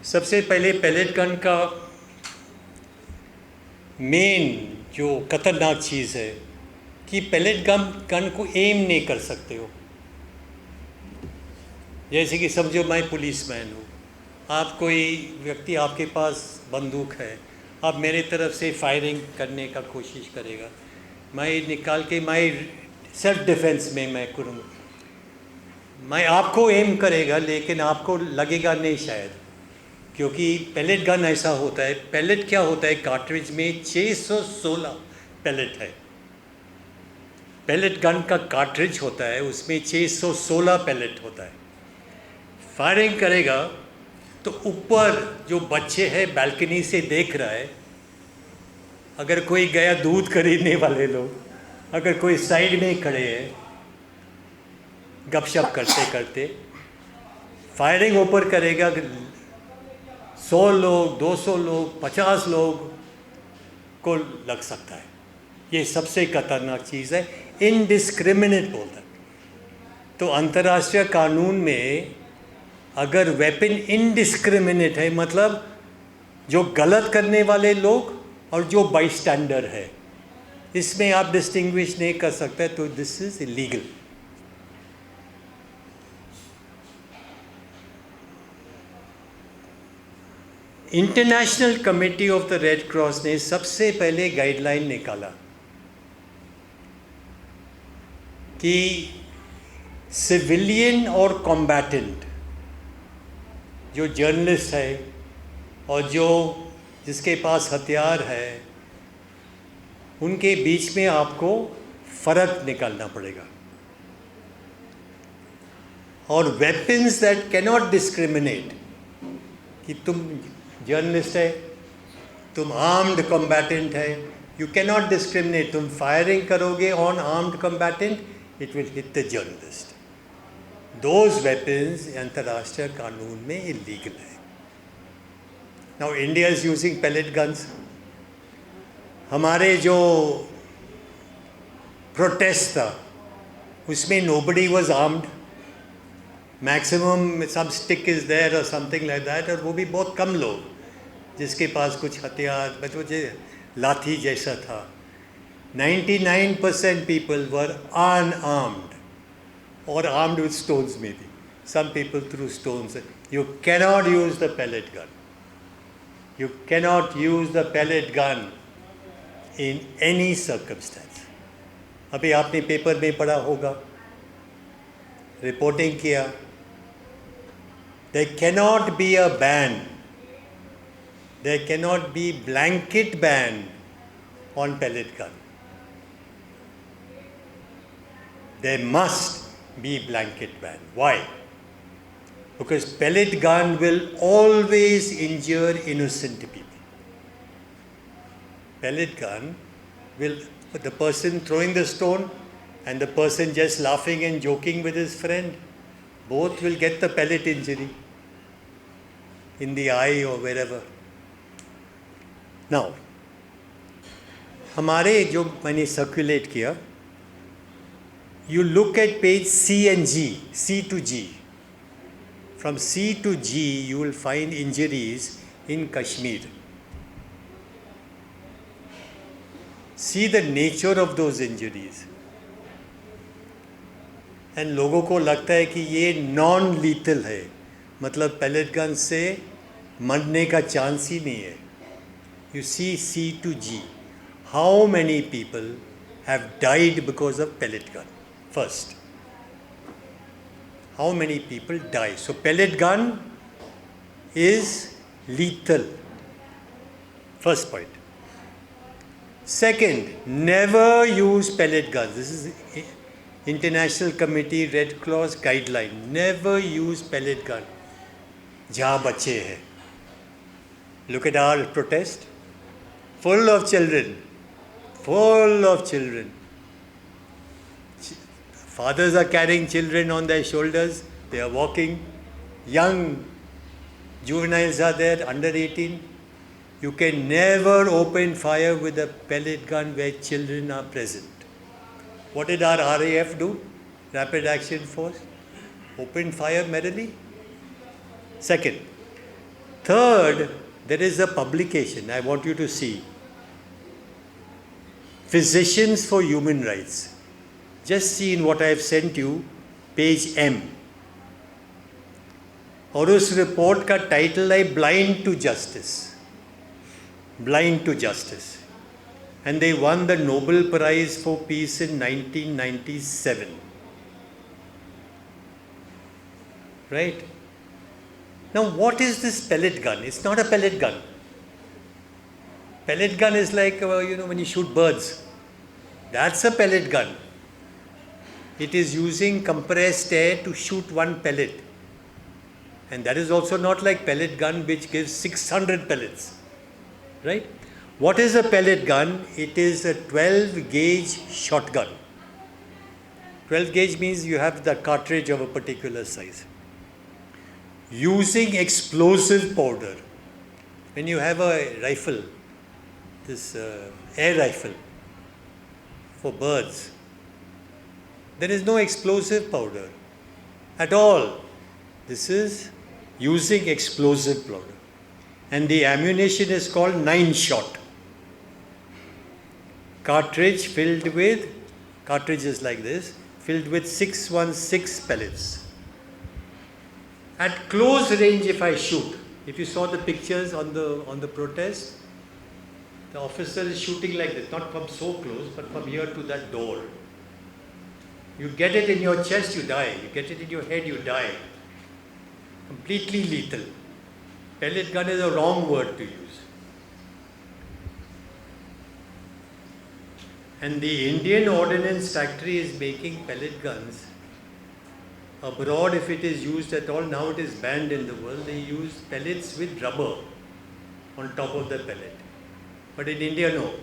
सबसे पहले pellet gun का मेन जो खतरनाक चीज़ है कि पेलेट गन को एम नहीं कर सकते हो। जैसे कि समझो मैं पुलिसमैन हूँ, आप कोई व्यक्ति आपके पास बंदूक है, आप मेरे तरफ से फायरिंग करने का कोशिश करेगा, मैं निकाल के मैं सेल्फ डिफेंस में मैं करूँगा, मैं आपको एम करेगा लेकिन आपको लगेगा नहीं शायद, क्योंकि पेलेट गन ऐसा होता है। पेलेट क्या होता है, कार्ट्रिज में 616 पेलेट है। पेलेट गन का कार्ट्रिज होता है, उसमें 616 पेलेट होता है। फायरिंग करेगा तो ऊपर जो बच्चे हैं बालकनी से देख रहा है, अगर कोई गया दूध खरीदने वाले लोग, अगर कोई साइड में खड़े हैं गपशप करते करते, फायरिंग ऊपर करेगा, 100 लोग, 200 लोग, 50 लोग को लग सकता है। ये सबसे खतरनाक चीज़ है, इनडिस्क्रिमिनेट बोलता है। तो अंतर्राष्ट्रीय कानून में अगर वेपन इनडिस्क्रिमिनेट है, मतलब जो गलत करने वाले लोग और जो बाईस्टैंडर है, इसमें आप डिस्टिंग्विश नहीं कर सकते, तो this is illegal. International committee of the red cross ने सबसे पहले गाइडलाइन निकाला कि सिविलियन और कॉम्बैटेंट जो जर्नलिस्ट है और जो जिसके पास हथियार है, उनके बीच में आपको फ़र्क निकालना पड़ेगा। और वेपन्स दैट कैनॉट डिस्क्रिमिनेट, कि तुम जर्नलिस्ट है, तुम आर्म्ड कॉम्बैटेंट है, यू कैनॉट डिस्क्रिमिनेट। तुम फायरिंग करोगे on armed combatant, it will hit the journalist. Those weapons अंतर्राष्ट्रीय कानून में इलीगल है। Now India is using pellet guns. हमारे जो प्रोटेस्ट था उसमें nobody was armed, maximum some stick is there और समथिंग लाइक दैट, और वो भी बहुत कम लोग जिसके पास कुछ हथियार, मतलब लाठी जैसा था। 99% पीपल वर अनआर्म्ड और armed with stones maybe. Some people threw stones. You cannot use the pellet gun. You cannot use the pellet gun in any circumstance. अभी आपने पेपर में पढ़ा होगा, रिपोर्टिंग किया, there cannot be a ban, there cannot be blanket ban on pellet gun. There must be blanket ban. Why? Because pellet gun will always injure innocent people. Pellet gun will, the person throwing the stone and the person just laughing and joking with his friend, both will get the pellet injury in the eye or wherever. Now, हमारे जो मैंने circulate किया, you look at page C and G, C to G. From C to G, you will find injuries in Kashmir. See the nature of those injuries. And लोगों को लगता है कि ये नॉन लीथल है, मतलब पेलेट गन से मरने का चांस ही नहीं है। You see C to G. How many people have died because of pellet gun? First, how many people die? So pellet gun is lethal. First point. Second, never use pellet guns. This is International Committee Red Cross guideline. Never use pellet gun जहाँ बच्चे हैं. Look at our protest, full of children, full of children. Fathers are carrying children on their shoulders, they are walking, young juveniles are there, under 18. You can never open fire with a pellet gun where children are present. What did our RAF do? Rapid Action Force? Open fire merrily? Second, Third, there is a publication I want you to see. Physicians for Human Rights. Just see in what I have sent you, page M. और उस report का title है blind to justice, blind to justice, and they won the Nobel Prize for Peace in 1997. Right? Now what is this pellet gun? It's not a pellet gun. Pellet gun is like, when you shoot birds. That's a pellet gun. It is using compressed air to shoot one pellet. And that is also not like pellet gun which gives 600 pellets. Right? What is a pellet gun? It is a 12 gauge shotgun. 12 gauge means you have the cartridge of a particular size. Using explosive powder. When you have a rifle, this air rifle for birds, there is no explosive powder at all. This is using explosive powder. And the ammunition is called 9-shot. Cartridge filled with, cartridges like this, filled with 616 pellets. At close range, if I shoot, if you saw the pictures on the protest, the officer is shooting like this, not from so close, but from here to that door. You get it in your chest, you die. You get it in your head, you die. Completely lethal. Pellet gun is a wrong word to use. And the Indian Ordnance Factory is making pellet guns. Abroad, if it is used at all, now it is banned in the world. They use pellets with rubber on top of the pellet. But in India, no.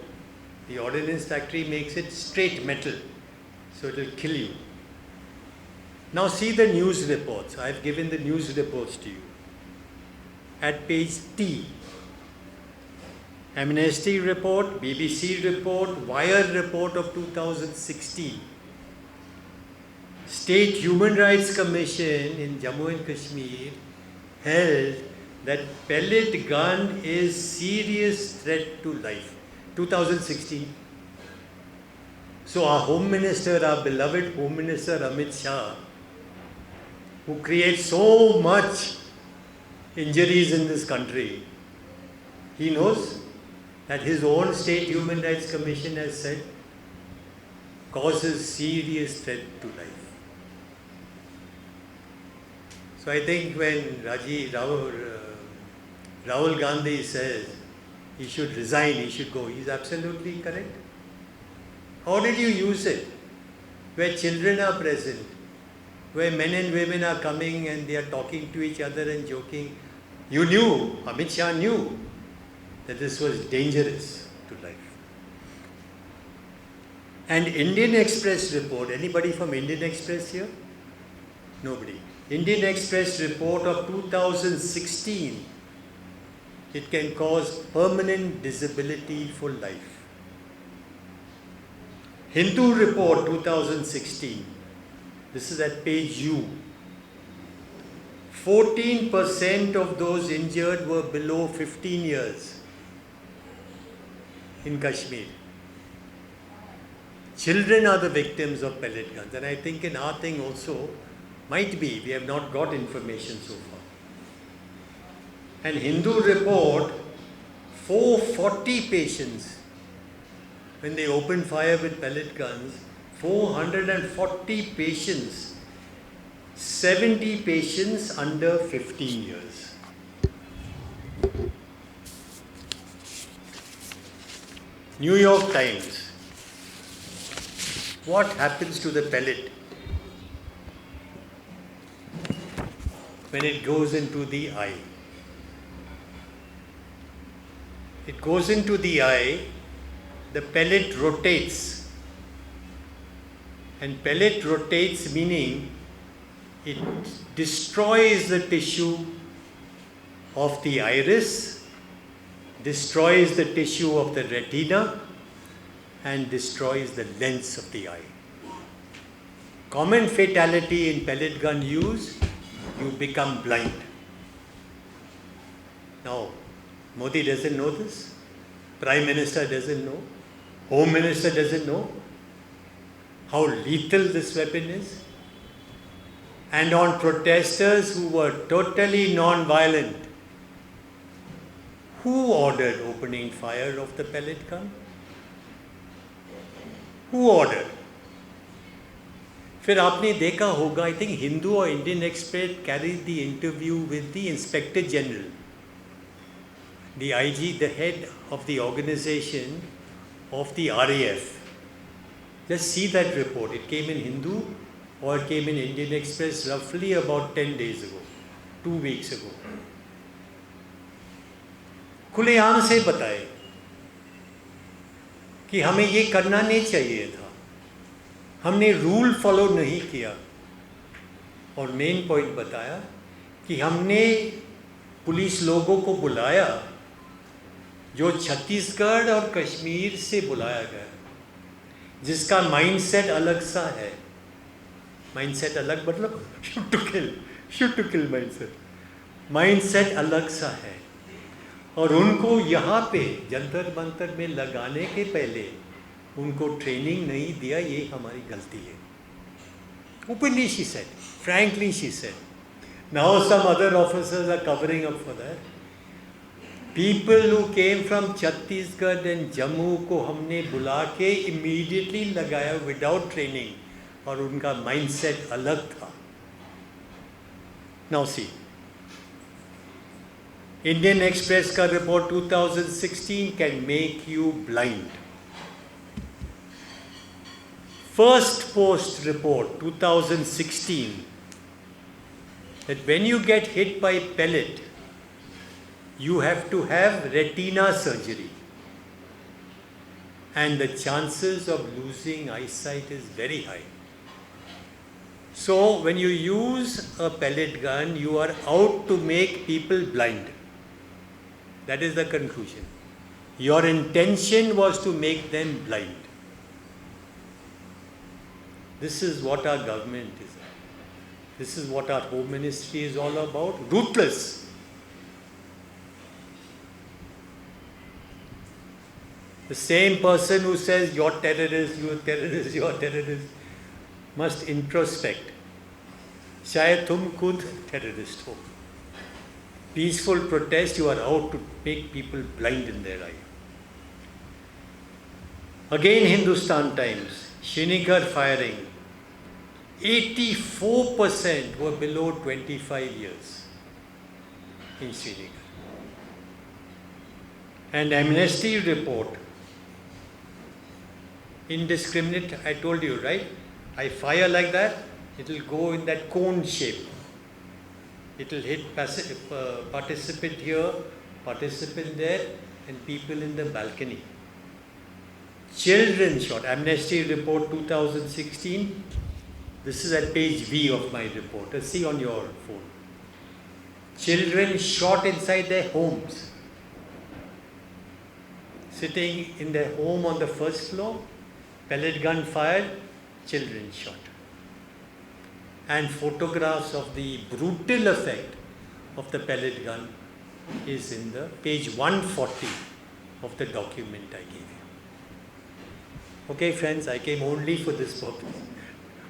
The Ordnance Factory makes it straight metal, so it will kill you. Now see the news reports. I have given the news reports to you. At page T, Amnesty report, BBC report, Wire report of 2016. State Human Rights Commission in Jammu and Kashmir held that pellet gun is serious threat to life. 2016. So our Home Minister, our beloved Home Minister Amit Shah, who creates so much injuries in this country, he knows that his own State Human Rights Commission has said causes serious threat to life. So I think when Rahul Gandhi says he should resign, he should go, he's absolutely correct. How did you use it? Where children are present, where men and women are coming and they are talking to each other and joking. You knew, Amit Shah knew that this was dangerous to life. And Indian Express report, anybody from Indian Express here? Nobody. Indian Express report of 2016, it can cause permanent disability for life. Hindu report 2016, this is at page U. 14% of those injured were below 15 years in Kashmir. Children are the victims of pellet guns, and I think in our thing also might be, we have not got information so far. And Hindu report, 440 patients, when they opened fire with pellet guns, 440 patients, 70 patients under 15 years. New York Times. What happens to the pellet when it goes into the eye? It goes into the eye, the pellet rotates. And pellet rotates meaning it destroys the tissue of the iris, destroys the tissue of the retina, and destroys the lens of the eye. Common fatality in pellet gun use, you become blind. Now, Modi doesn't know this. Prime Minister doesn't know. Home Minister doesn't know how lethal this weapon is. And on protesters who were totally non-violent, who ordered opening fire of the pellet gun? Who ordered? फिर आपने देखा होगा, I think Hindu or Indian Express carried the interview with the Inspector General, the IG, the head of the organization of the RAF. Just see that report. It came in Hindu or it came in Indian Express roughly about 10 days ago, 2 weeks ago. खुलेआम से बताए कि हमें ये करना नहीं चाहिए था, हमने रूल फॉलो नहीं किया, और मेन पॉइंट बताया कि हमने पुलिस लोगों को बुलाया जो छत्तीसगढ़ और कश्मीर से बुलाया गया, जिसका माइंडसेट अलग सा है. माइंडसेट अलग मतलब shoot to kill माइंडसेट अलग सा है. और उनको यहाँ पे जंतर मंतर में लगाने के पहले उनको ट्रेनिंग नहीं दिया, ये हमारी गलती है. Openly she said, frankly she said. Now some other officers are covering up for that. People who came from Chhattisgarh and Jammu को हमने बुला के immediately लगाया without training, और उनका mindset अलग था. Now see, Indian Express का report 2016 can make you blind. First Post report 2016 that when you get hit by pellet, you have to have retina surgery, and the chances of losing eyesight is very high. So when you use a pellet gun, you are out to make people blind. That is the conclusion. Your intention was to make them blind. This is what our government is. This is what our Home Ministry is all about. Ruthless. The same person who says you're terrorist, you're terrorist, you're terrorist, must introspect. शायद तुम खुद terrorist हो. Peaceful protest, you are out to make people blind in their eye. Again, Hindustan Times, Srinagar firing. 84% were below 25 years in Srinagar. And Amnesty report, indiscriminate, I told you, right? I fire like that, it will go in that cone shape. It will hit participant here, participant there, and people in the balcony. Children shot. Amnesty report 2016. This is at page V of my report. See on your phone. Children shot inside their homes. Sitting in their home on the first floor, pellet gun fired, children shot. And photographs of the brutal effect of the pellet gun is in the page 140 of the document I gave you. Okay friends, I came only for this purpose.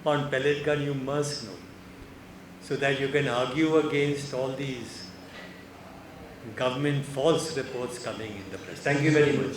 On pellet gun you must know, so that you can argue against all these government false reports coming in the press. Thank you very much.